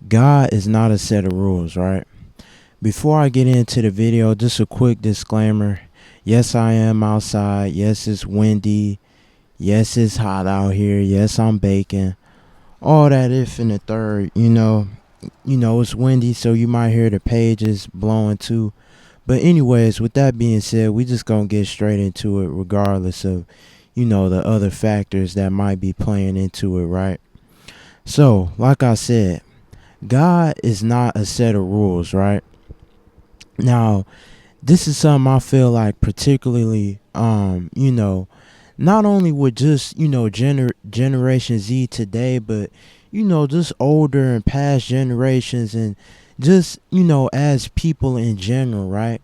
God is not a set of rules, right? Before I get into the video, just a quick disclaimer. Yes, I am outside. Yes, it's windy. Yes, it's hot out here. Yes, I'm baking. All that if in the third, it's windy, so you might hear the pages blowing too. But anyways, with that being said, we just gonna get straight into it regardless of, the other factors that might be playing into it, right? So, like I said, God is not a set of rules, right? Now, this is something I feel like particularly, not only with just, Generation Z today, but, just older and past generations and just, as people in general, right?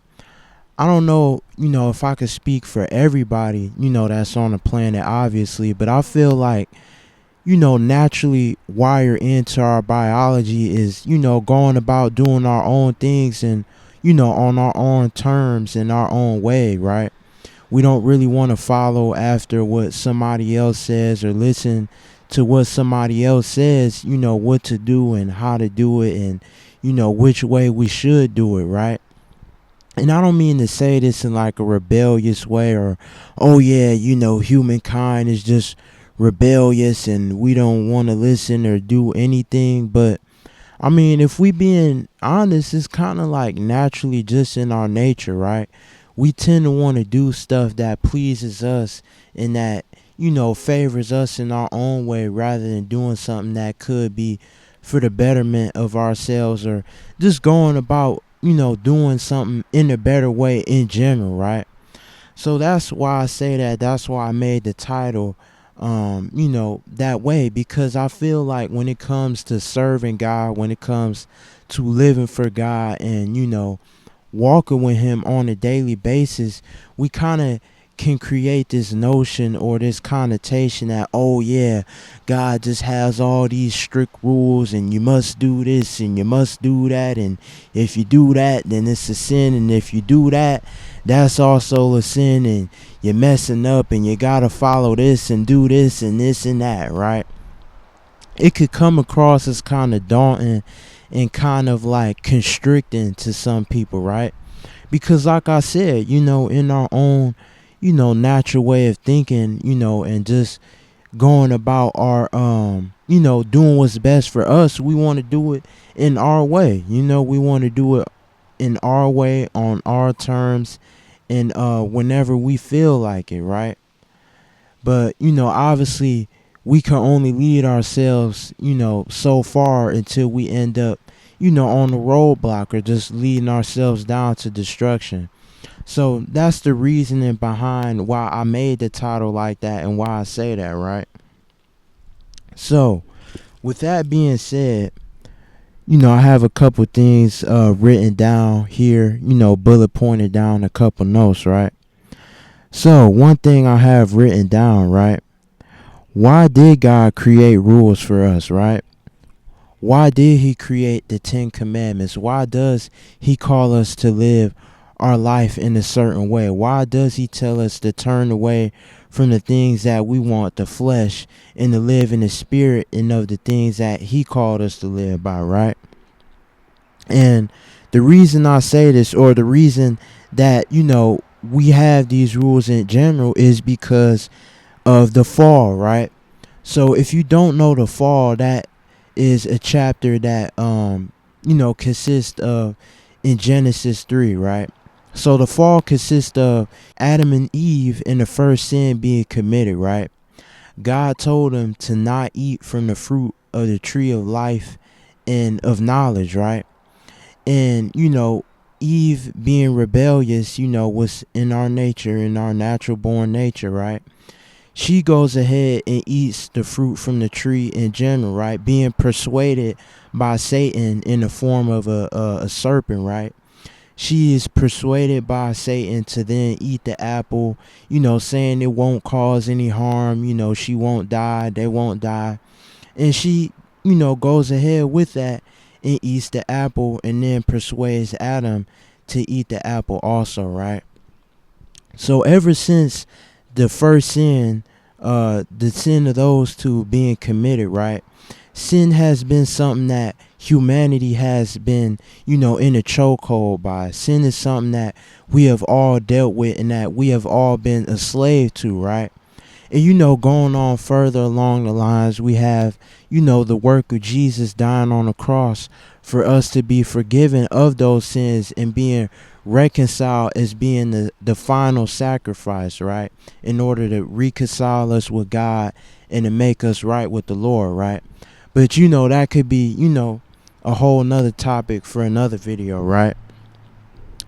I don't know, if I could speak for everybody, that's on the planet, obviously, but I feel like, naturally wired into our biology is, going about doing our own things and, on our own terms in our own way, right? We don't really want to follow after what somebody else says or listen to what somebody else says, what to do and how to do it and, which way we should do it, right? And I don't mean to say this in like a rebellious way or, oh yeah, humankind is just rebellious and we don't want to listen or do anything. But I mean, if we being honest, it's kind of like naturally just in our nature, right? We tend to want to do stuff that pleases us and that, favors us in our own way rather than doing something that could be for the betterment of ourselves or just going about, doing something in a better way in general, right? So that's why I say that. That's why I made the title, that way, because I feel like when it comes to serving God, when it comes to living for God and, walking with Him on a daily basis, we kind of can create this notion or this connotation that, oh yeah, God just has all these strict rules and you must do this and you must do that, and if you do that then it's a sin, and if you do that that's also a sin, and you're messing up and you gotta follow this and do this and this and that, right? It could come across as kind of daunting and kind of like constricting to some people, right? Because like I said, in our own, natural way of thinking, and just going about our doing what's best for us, we want to do it in our way. We want to do it in our way, on our terms, and whenever we feel like it, right? But obviously we can only lead ourselves, so far until we end up, on the roadblock or just leading ourselves down to destruction. So that's the reasoning behind why I made the title like that and why I say that, right? So, with that being said, I have a couple things written down here, bullet pointed down a couple notes, right? So, one thing I have written down, right? Why did God create rules for us, right? Why did He create the Ten Commandments? Why does He call us to live our life in a certain way? Why does He tell us to turn away from the things that we want, the flesh, and to live in the spirit and of the things that He called us to live by, right? And the reason I say this, or the reason that, we have these rules in general, is because of the fall, right? So if you don't know the fall, that is a chapter that consists of in Genesis 3, right? So the fall consists of Adam and Eve in the first sin being committed, right? God told them to not eat from the fruit of the tree of life and of knowledge, right? And Eve being rebellious, was in our nature, in our natural born nature, right? She goes ahead and eats the fruit from the tree in general, right? Being persuaded by Satan in the form of a serpent, right? She is persuaded by Satan to then eat the apple, saying it won't cause any harm, she won't die, they won't die. And she, goes ahead with that and eats the apple and then persuades Adam to eat the apple also, right? So ever since the first sin, the sin of those two being committed, right? sin has been something that humanity has been, in a chokehold by. Sin is something that we have all dealt with and that we have all been a slave to, right? And going on further along the lines, we have, the work of Jesus dying on the cross for us to be forgiven of those sins and being reconciled as being the final sacrifice, right? In order to reconcile us with God and to make us right with the Lord, right? But that could be, a whole nother topic for another video, right?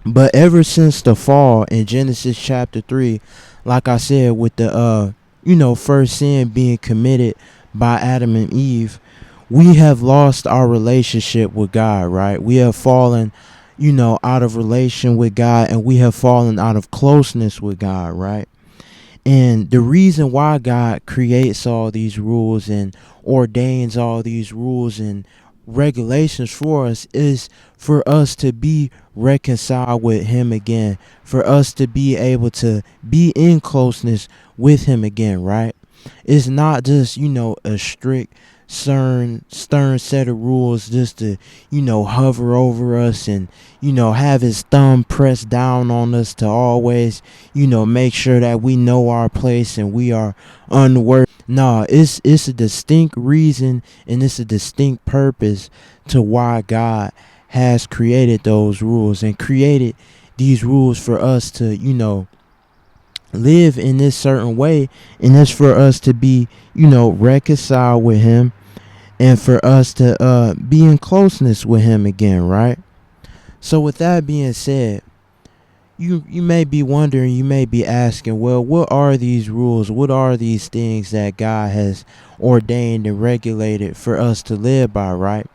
But ever since the fall in Genesis chapter 3, like I said, with the first sin being committed by Adam and Eve, we have lost our relationship with God, right? We have fallen, out of relation with God, and we have fallen out of closeness with God, right? And the reason why God creates all these rules and ordains all these rules and regulations for us is for us to be reconciled with Him again, for us to be able to be in closeness with Him again, right? It's not just, a strict, stern set of rules just to, hover over us and, have His thumb pressed down on us to always, make sure that we know our place and we are unworthy. No, it's a distinct reason and it's a distinct purpose to why God has created those rules and created these rules for us to, live in this certain way, and it's for us to be, reconciled with Him and for us to be in closeness with Him again, right? So with that being said, you may be wondering, you may be asking, well, what are these rules? What are these things that God has ordained and regulated for us to live by, right?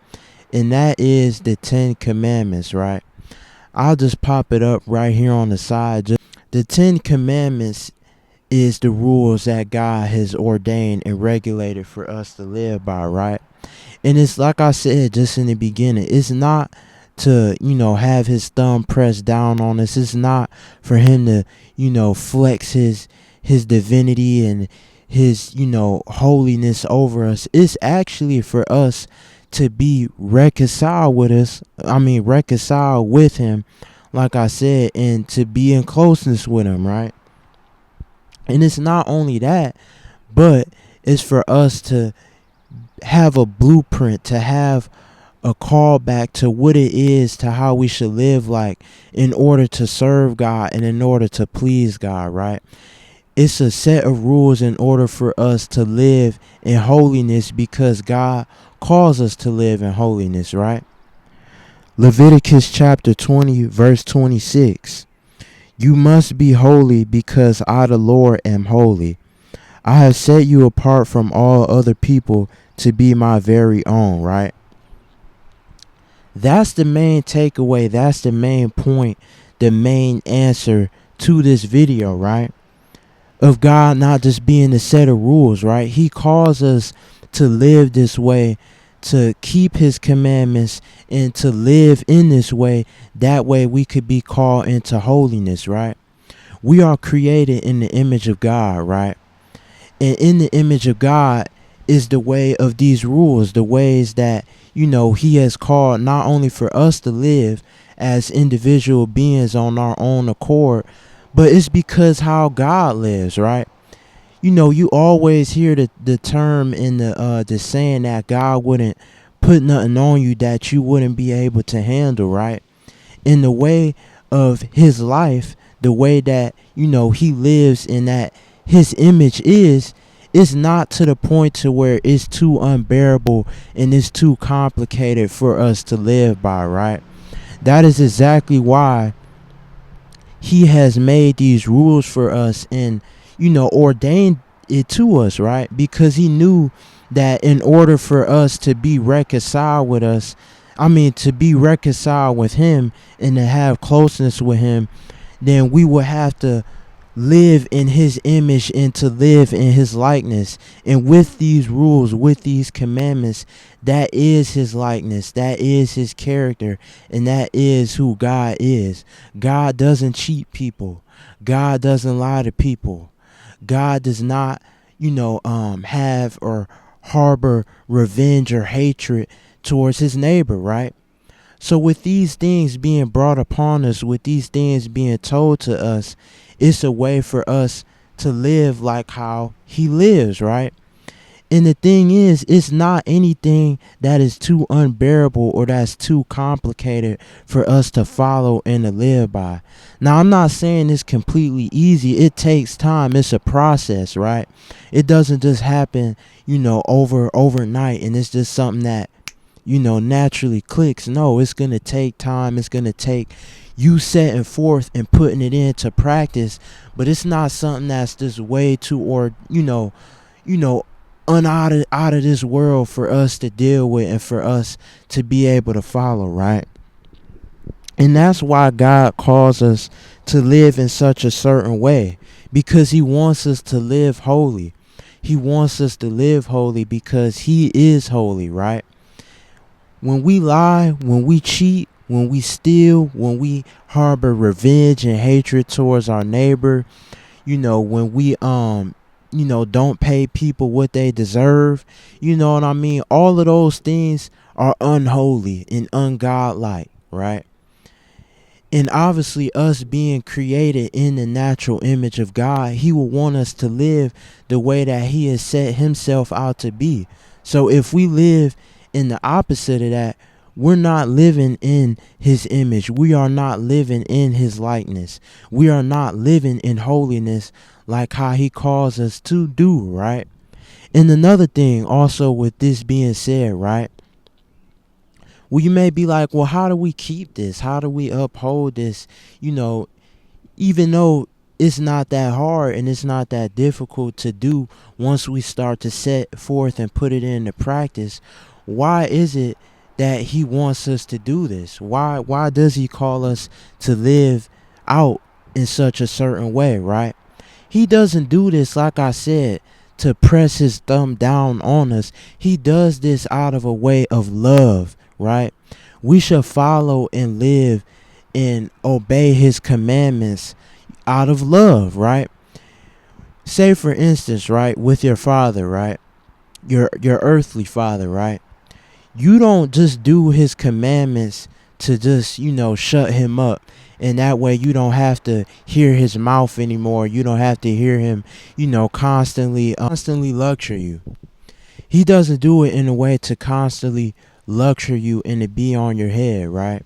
And that is the 10 Commandments, right? I'll just pop it up right here on the side. The 10 Commandments is the rules that God has ordained and regulated for us to live by, right? And it's like I said just in the beginning, it's not to, have His thumb pressed down on us. It's not for Him to, flex his divinity and His, holiness over us. It's actually for us to be reconciled reconciled with Him, like I said, and to be in closeness with Him, right? And it's not only that, but it's for us to have a blueprint, to have a callback to what it is, to how we should live like in order to serve God and in order to please God, right? It's a set of rules in order for us to live in holiness because God calls us to live in holiness, right? Leviticus chapter 20, verse 26. You must be holy because I, the Lord, am holy. I have set you apart from all other people to be my very own, right? That's the main takeaway. That's the main point, the main answer to this video, right? Of God not just being a set of rules, right? He calls us to live this way, to keep His commandments, and to live in this way. That way we could be called into holiness, right? We are created in the image of God, right? And in the image of God is the way of these rules, the ways that, He has called not only for us to live as individual beings on our own accord, but it's because how God lives, right? You always hear the term in the saying that God wouldn't put nothing on you that you wouldn't be able to handle, right? In the way of His life, the way that, He lives and that His image is not to the point to where it's too unbearable and it's too complicated for us to live by, right? That is exactly why He has made these rules for us and, ordained it to us, right? Because He knew that in order for us to be reconciled with to be reconciled with Him and to have closeness with Him, then we would have to live in His image and to live in His likeness. And with these rules, with these commandments, that is His likeness, that is His character, and that is who God is. God doesn't cheat people. God doesn't lie to people. God does not, have or harbor revenge or hatred towards his neighbor, right? So with these things being brought upon us, with these things being told to us, it's a way for us to live like how he lives, right? And the thing is, it's not anything that is too unbearable or that's too complicated for us to follow and to live by. Now, I'm not saying it's completely easy. It takes time. It's a process, right? It doesn't just happen, overnight, and it's just something that, naturally clicks. No, it's going to take time. It's going to take you setting forth and putting it into practice, but it's not something that's just way too, or, you know, out of this world for us to deal with and for us to be able to follow, right? And that's why God calls us to live in such a certain way, because he wants us to live holy. He wants us to live holy because he is holy, right? When we lie, when we cheat, when we steal, when we harbor revenge and hatred towards our neighbor, when we don't pay people what they deserve, you know what I mean? All of those things are unholy and ungodlike, right? And obviously, us being created in the natural image of God, he will want us to live the way that he has set himself out to be. So if we live in the opposite of that, we're not living in his image. We are not living in his likeness. We are not living in holiness like how he calls us to do, right? And another thing also with this being said, right? Well, you may be like, well, how do we keep this? How do we uphold this? Even though it's not that hard and it's not that difficult to do once we start to set forth and put it into practice, why is it that he wants us to do this? Why does he call us to live out in such a certain way, right? He doesn't do this, like I said, to press his thumb down on us. He does this out of a way of love, right? We should follow and live and obey his commandments out of love, right? Say for instance, right, with your father, right? Your earthly father, right? You don't just do his commandments to just, shut him up. And that way you don't have to hear his mouth anymore. You don't have to hear him, constantly lecture you. He doesn't do it in a way to constantly lecture you and to be on your head, right?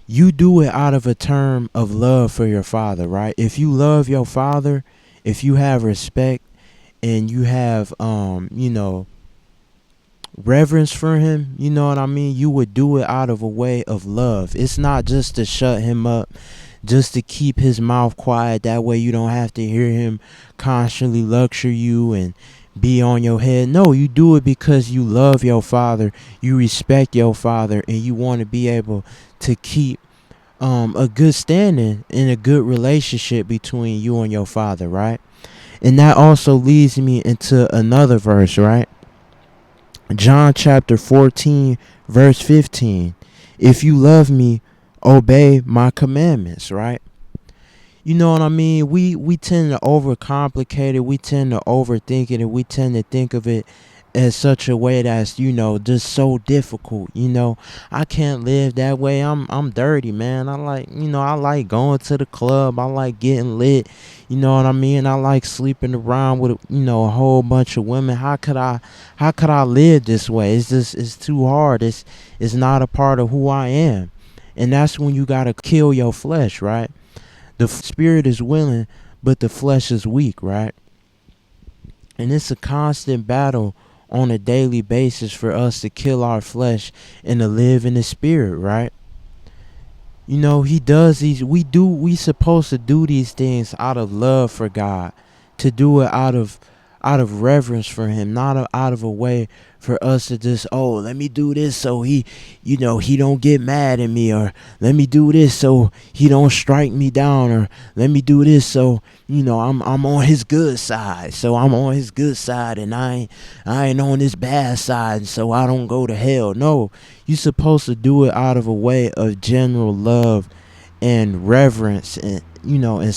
You do it out of a term of love for your father, right? If you love your father, if you have respect and you have, reverence for him, you know what I mean? You would do it out of a way of love. It's not just to shut him up, just to keep his mouth quiet. That way you don't have to hear him constantly lecture you and be on your head. No, you do it because you love your father, you respect your father, and you want to be able to keep a good standing and a good relationship between you and your father, right? And that also leads me into another verse, right? John chapter 14, verse 15. If you love me, obey my commandments, right? You know what I mean? We tend to overcomplicate it. We tend to overthink it, and we tend to think of it as such a way that's, just so difficult. I can't live that way. I'm dirty, man. I like going to the club. I like getting lit. You know what I mean? I like sleeping around with, a whole bunch of women. How could I live this way? It's too hard. It's not a part of who I am. And that's when you gotta kill your flesh, right? The spirit is willing, but the flesh is weak, right? And it's a constant battle on a daily basis for us to kill our flesh and to live in the spirit, right? He does these, we supposed to do these things out of love for God, to do it out of reverence for him, not out of a way for us to just, let me do this so he don't get mad at me, or let me do this so he don't strike me down, or let me do this so I'm on his good side, and I ain't on his bad side, so I don't go to hell. No, you're supposed to do it out of a way of general love and reverence, and and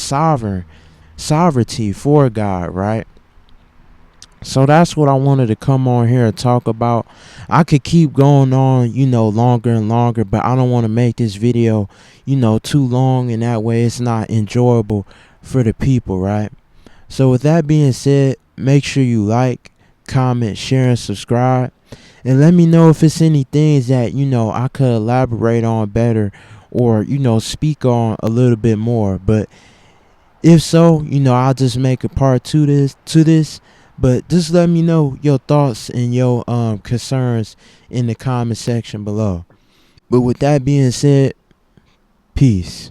sovereignty for God, right? So that's what I wanted to come on here and talk about. I could keep going on, longer and longer, but I don't want to make this video, too long, and that way it's not enjoyable for the people, right? So with that being said, make sure you like, comment, share, and subscribe. And let me know if it's any things that, I could elaborate on better or, speak on a little bit more. But if so, I'll just make a part to this. But just let me know your thoughts and your concerns in the comment section below. But with that being said, peace.